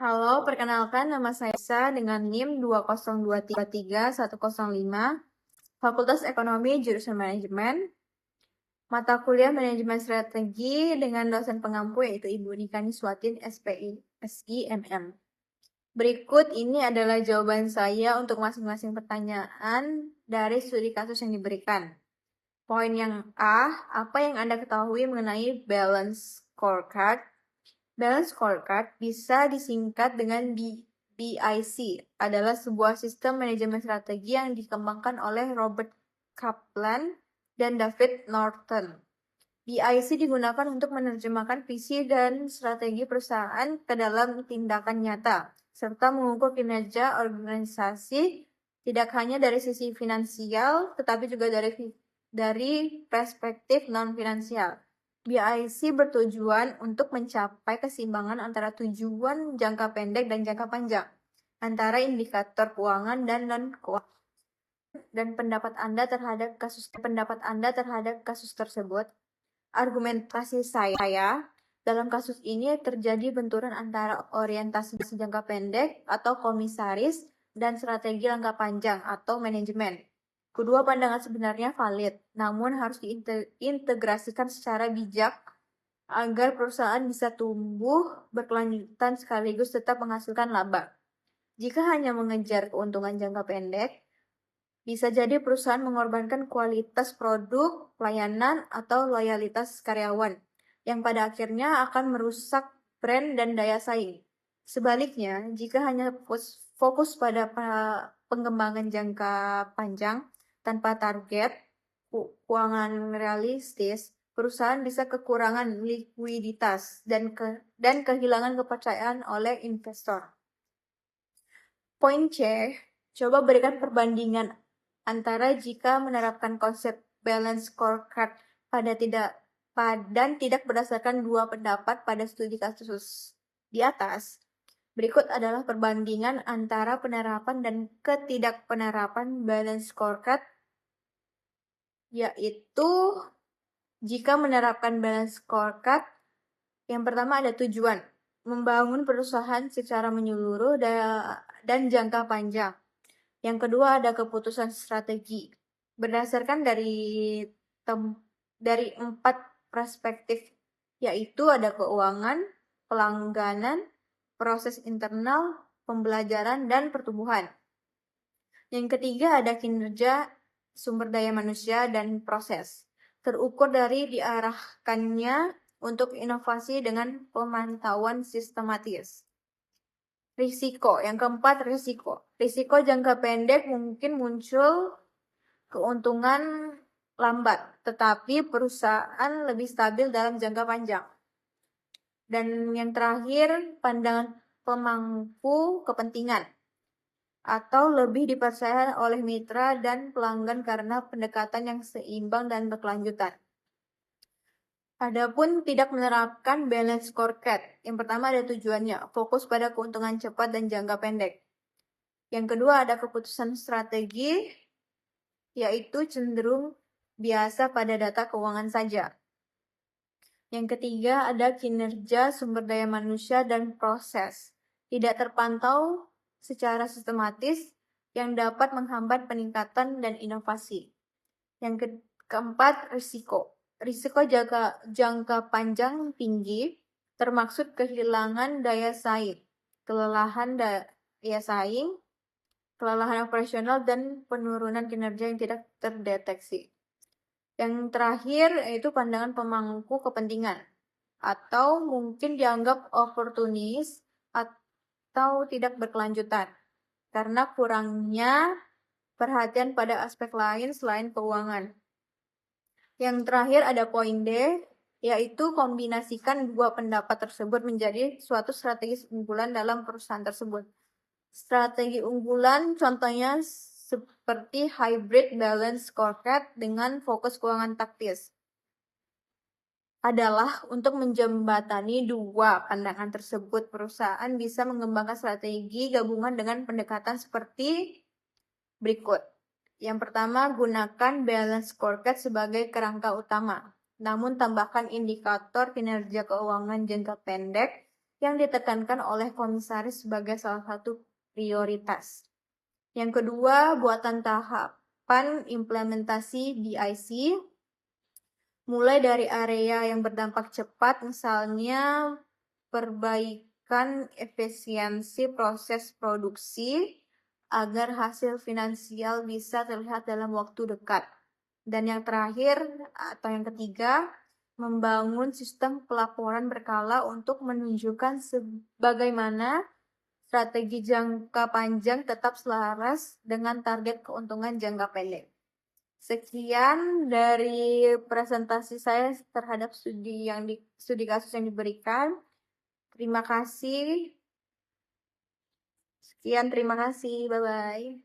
Halo, perkenalkan nama saya Sa dengan NIM 2023105, Fakultas Ekonomi Jurusan Manajemen, mata kuliah Manajemen Strategi dengan dosen pengampu yaitu Ibu Nika Niswatin SPI SIMM. Berikut ini adalah jawaban saya untuk masing-masing pertanyaan dari studi kasus yang diberikan. Poin yang A, apa yang Anda ketahui mengenai balance scorecard? Balance scorecard bisa disingkat dengan BIC, adalah sebuah sistem manajemen strategi yang dikembangkan oleh Robert Kaplan dan David Norton. BIC digunakan untuk menerjemahkan visi dan strategi perusahaan ke dalam tindakan nyata, serta mengukur kinerja organisasi tidak hanya dari sisi finansial, tetapi juga dari perspektif non-finansial. BIC bertujuan untuk mencapai keseimbangan antara tujuan jangka pendek dan jangka panjang, antara indikator keuangan dan non-keuangan. Dan pendapat Anda terhadap kasus tersebut. Argumentasi saya, dalam kasus ini terjadi benturan antara orientasi jangka pendek atau komisaris dan strategi jangka panjang atau manajemen. Kedua pandangan sebenarnya valid, namun harus diintegrasikan secara bijak agar perusahaan bisa tumbuh berkelanjutan sekaligus tetap menghasilkan laba. Jika hanya mengejar keuntungan jangka pendek, bisa jadi perusahaan mengorbankan kualitas produk, pelayanan, atau loyalitas karyawan, yang pada akhirnya akan merusak brand dan daya saing. Sebaliknya, jika hanya fokus pada pengembangan jangka panjang tanpa target keuangan realistis, perusahaan bisa kekurangan likuiditas dan kehilangan kepercayaan oleh investor. Poin C, coba berikan perbandingan antara jika menerapkan konsep balance scorecard dan tidak berdasarkan dua pendapat pada studi kasus di atas. Berikut adalah perbandingan antara penerapan dan ketidakpenerapan balance scorecard, yaitu jika menerapkan balance scorecard, yang pertama ada tujuan, membangun perusahaan secara menyeluruh dan jangka panjang. Yang kedua ada keputusan strategi, berdasarkan dari 4 perspektif, yaitu ada keuangan, pelangganan, proses internal, pembelajaran, dan pertumbuhan. Yang ketiga ada kinerja, sumber daya manusia, dan proses, terukur dari diarahkannya untuk inovasi dengan pemantauan sistematis. Risiko, yang keempat risiko jangka pendek mungkin muncul keuntungan lambat, tetapi perusahaan lebih stabil dalam jangka panjang. Dan yang terakhir, pandangan pemangku kepentingan, atau lebih dipercaya oleh mitra dan pelanggan karena pendekatan yang seimbang dan berkelanjutan. Adapun tidak menerapkan balance scorecard, yang pertama ada tujuannya, fokus pada keuntungan cepat dan jangka pendek. Yang kedua ada keputusan strategi, yaitu cenderung biasa pada data keuangan saja. Yang ketiga ada kinerja, sumber daya manusia, dan proses, tidak terpantau secara sistematis yang dapat menghambat peningkatan dan inovasi. Yang keempat risiko jangka panjang tinggi, termaksud kehilangan daya saing, kelelahan daya saing, kelelahan operasional, dan penurunan kinerja yang tidak terdeteksi. Yang terakhir yaitu pandangan pemangku kepentingan, atau mungkin dianggap oportunis atau tidak berkelanjutan karena kurangnya perhatian pada aspek lain selain keuangan. Yang terakhir ada poin D, yaitu kombinasikan dua pendapat tersebut menjadi suatu strategi unggulan dalam perusahaan tersebut. Strategi unggulan contohnya seperti hybrid balance scorecard dengan fokus keuangan taktis adalah untuk menjembatani dua pandangan tersebut. Perusahaan bisa mengembangkan strategi gabungan dengan pendekatan seperti berikut. Yang pertama, gunakan balance scorecard sebagai kerangka utama, namun tambahkan indikator kinerja keuangan jangka pendek yang ditekankan oleh komisaris sebagai salah satu prioritas. Yang kedua, buatan tahapan implementasi BIC, mulai dari area yang berdampak cepat, misalnya perbaikan efisiensi proses produksi agar hasil finansial bisa terlihat dalam waktu dekat. Dan yang terakhir atau yang ketiga, membangun sistem pelaporan berkala untuk menunjukkan sebagaimana strategi jangka panjang tetap selaras dengan target keuntungan jangka pendek. Sekian dari presentasi saya terhadap studi kasus yang diberikan. Terima kasih. Sekian, terima kasih. Bye-bye.